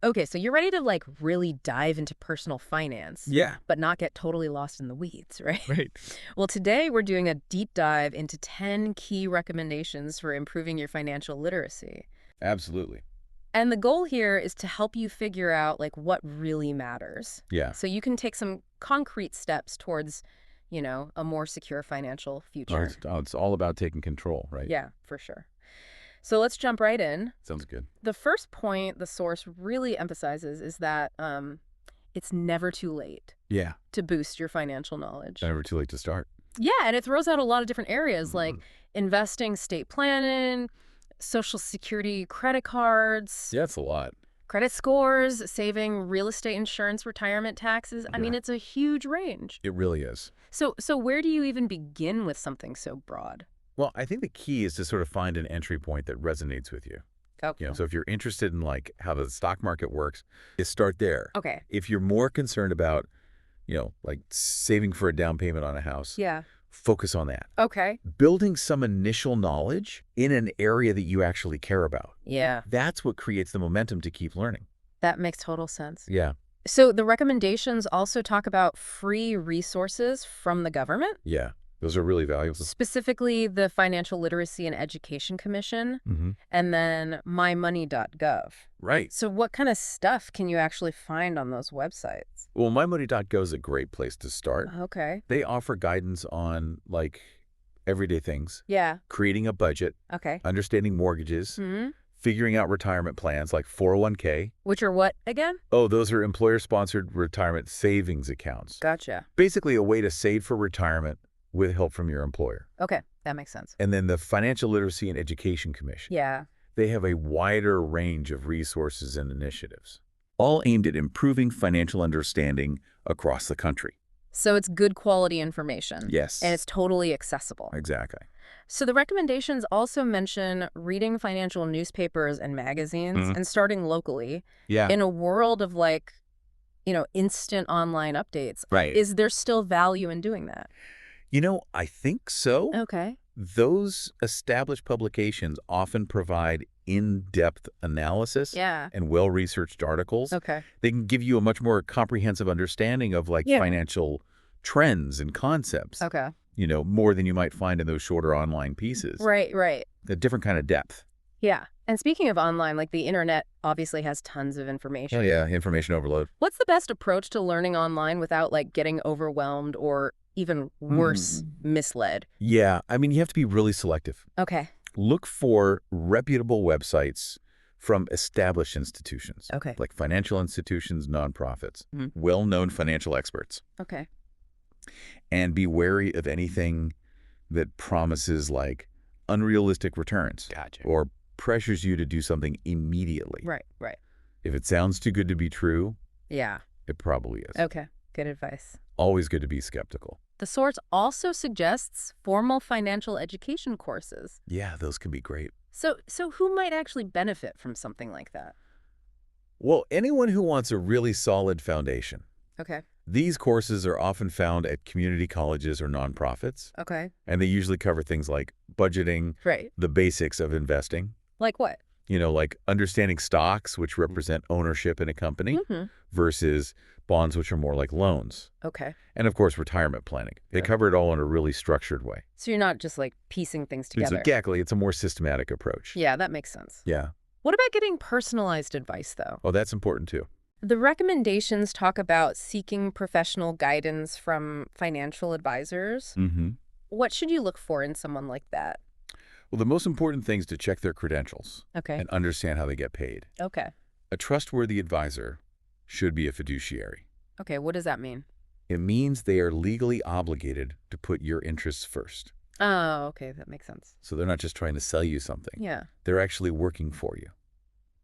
Okay, so you're ready to like really dive into personal finance, Yeah. but not get totally lost in the weeds, right? Right. Well, today we're doing a deep dive into 10 key recommendations for improving your financial literacy. Absolutely. And the goal here is to help you figure out like what really matters. Yeah. So you can take some concrete steps towards, a more secure financial future. It's all about taking control, right? Yeah, for sure. So let's jump right in. Sounds good. The first point the source really emphasizes is that it's never too late Yeah. to boost your financial knowledge. Never too late to start. Yeah, and it throws out a lot of different areas like investing, estate planning, Social Security credit cards, Yeah, it's a lot. credit scores, saving, real estate insurance, retirement taxes. I mean, it's a huge range. It really is. So where do you even begin with something so broad? Well, I think the key is to sort of find an entry point that resonates with you. Okay. So if you're interested in like how the stock market works, is start there. Okay. If you're more concerned about, like saving for a down payment on a house, Yeah. focus on that. Okay. Building some initial knowledge in an area that you actually care about. Yeah. That's what creates the momentum to keep learning. That makes total sense. Yeah. So the recommendations also talk about free resources from the government, Yeah. Those are really valuable. specifically the Financial Literacy and Education Commission, and then mymoney.gov. Right. So what kind of stuff can you actually find on those websites? Well, mymoney.gov is a great place to start. Okay. They offer guidance on like everyday things, Yeah. creating a budget, Okay. understanding mortgages, figuring out retirement plans like 401k. Which are what again? Oh, those are employer-sponsored retirement savings accounts. Gotcha. Basically a way to save for retirement with help from your employer. Okay. That makes sense. And then the Financial Literacy and Education Commission. Yeah. They have a wider range of resources and initiatives, all aimed at improving financial understanding across the country. So it's good quality information. Yes. And it's totally accessible. Exactly. So the recommendations also mention reading financial newspapers and magazines and starting locally Yeah. in a world of like, instant online updates. Right. Is there still value in doing that? I think so. Okay. Those established publications often provide in-depth analysis Yeah. and well-researched articles. Okay. They can give you a much more comprehensive understanding of like Yeah. financial trends and concepts, Okay. More than you might find in those shorter online pieces. Right. A different kind of depth. Yeah. And speaking of online, like the internet obviously has tons of information. Oh, yeah. Information overload. What's the best approach to learning online without like getting overwhelmed or even worse, misled? Yeah. I mean, you have to be really selective. Okay. Look for reputable websites from established institutions. Okay. Like financial institutions, nonprofits, well-known financial experts. Okay. And be wary of anything that promises like unrealistic returns. Gotcha. Or pressures you to do something immediately. Right. If it sounds too good to be true, Yeah. it probably is. Okay. Good advice. Always good to be skeptical. The source also suggests formal financial education courses. Yeah, those can be great. So who might actually benefit from something like that? Well, anyone who wants a really solid foundation. Okay. These courses are often found at community colleges or nonprofits, Okay. and they usually cover things like budgeting, Right. the basics of investing, Like what? like understanding stocks, which represent ownership in a company, versus bonds, which are more like loans. Okay. And of course, retirement planning. They Good. cover it all in a really structured way. So you're not just like piecing things together. Exactly. It's a more systematic approach. Yeah, that makes sense. Yeah. What about getting personalized advice, though? Oh, that's important too. The recommendations talk about seeking professional guidance from financial advisors. What should you look for in someone like that? Well, the most important thing is to check their credentials Okay. and understand how they get paid. Okay. A trustworthy advisor should be a fiduciary. Okay, what does that mean? It means they are legally obligated to put your interests first. Oh, okay, that makes sense. So they're not just trying to sell you something. Yeah. They're actually working for you.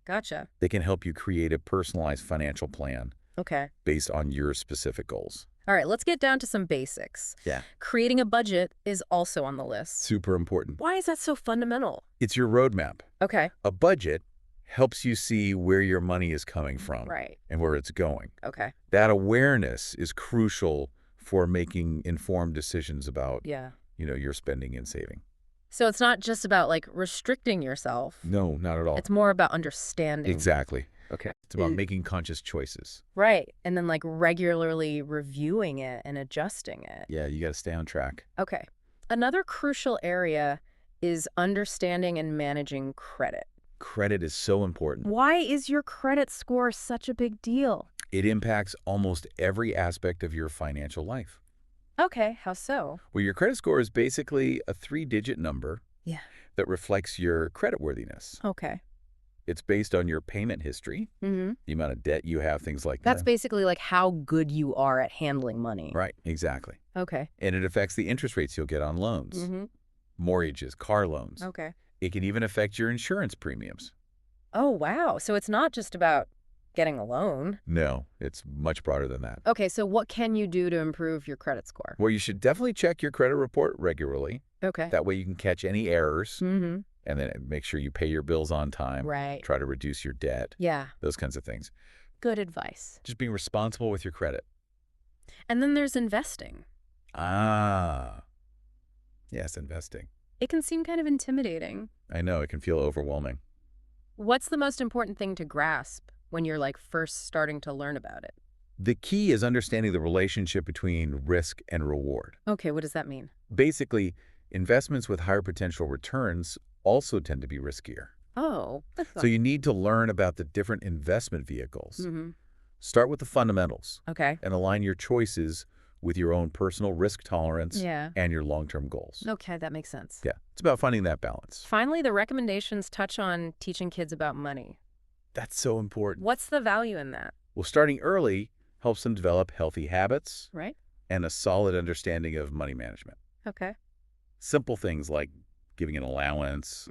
Gotcha. They can help you create a personalized financial plan Okay. based on your specific goals. All right, let's get down to some basics. Yeah. Creating a budget is also on the list. Super important. Why is that so fundamental? It's your roadmap. Okay. A budget helps you see where your money is coming from Right. and where it's going. Okay. That awareness is crucial for making informed decisions about, Yeah. your spending and saving. So it's not just about like restricting yourself. No, not at all. It's more about understanding. Exactly. Okay. It's about making conscious choices. Right. And then like regularly reviewing it and adjusting it. Yeah, you got to stay on track. Okay. Another crucial area is understanding and managing credit. Credit is so important. Why is your credit score such a big deal? It impacts almost every aspect of your financial life. Okay, how so? Well, your credit score is basically a 3-digit number Yeah. that reflects your creditworthiness. Okay. It's based on your payment history, the amount of debt you have, things like that. That's basically like how good you are at handling money. Right, exactly. Okay. And it affects the interest rates you'll get on loans, mortgages, car loans. Okay. It can even affect your insurance premiums. Oh, wow. So it's not just about getting a loan. No, it's much broader than that. Okay, so what can you do to improve your credit score? Well, you should definitely check your credit report regularly. Okay. That way you can catch any errors Mm-hmm. and then make sure you pay your bills on time. Right. Try to reduce your debt. Yeah. Those kinds of things. Good advice. Just being responsible with your credit. And then there's investing. Ah. Yes, investing. It can seem kind of intimidating. I know, it can feel overwhelming. What's the most important thing to grasp when you're like first starting to learn about it? The key is understanding the relationship between risk and reward. Okay, what does that mean? Basically, investments with higher potential returns also tend to be riskier. Oh. So you need to learn about the different investment vehicles. Mm-hmm. Start with the fundamentals Okay. and align your choices with your own personal risk tolerance Yeah. and your long-term goals. Okay, that makes sense. Yeah, it's about finding that balance. Finally, the recommendations touch on teaching kids about money. That's so important. What's the value in that? Well, starting early helps them develop healthy habits Right? and a solid understanding of money management. Okay. Simple things like giving an allowance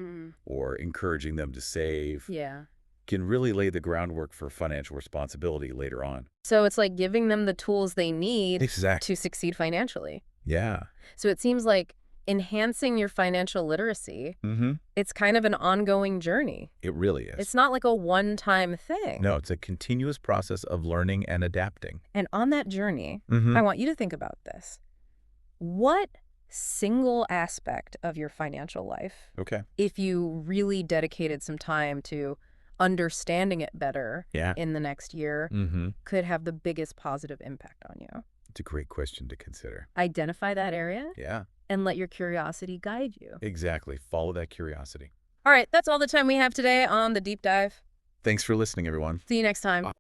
or encouraging them to save Yeah. can really lay the groundwork for financial responsibility later on. So it's like giving them the tools they need Exactly. to succeed financially. Yeah. So it seems like enhancing your financial literacy, Mm-hmm. it's kind of an ongoing journey. It really is. It's not like a one-time thing. No, it's a continuous process of learning and adapting. And on that journey, Mm-hmm. I want you to think about this. What single aspect of your financial life, Okay. if you really dedicated some time to understanding it better Yeah. in the next year, Mm-hmm. could have the biggest positive impact on you? It's a great question to consider. Identify that area Yeah, and let your curiosity guide you. exactly. Follow that curiosity. All right, that's all the time we have today on The Deep Dive. Thanks for listening, everyone. See you next time.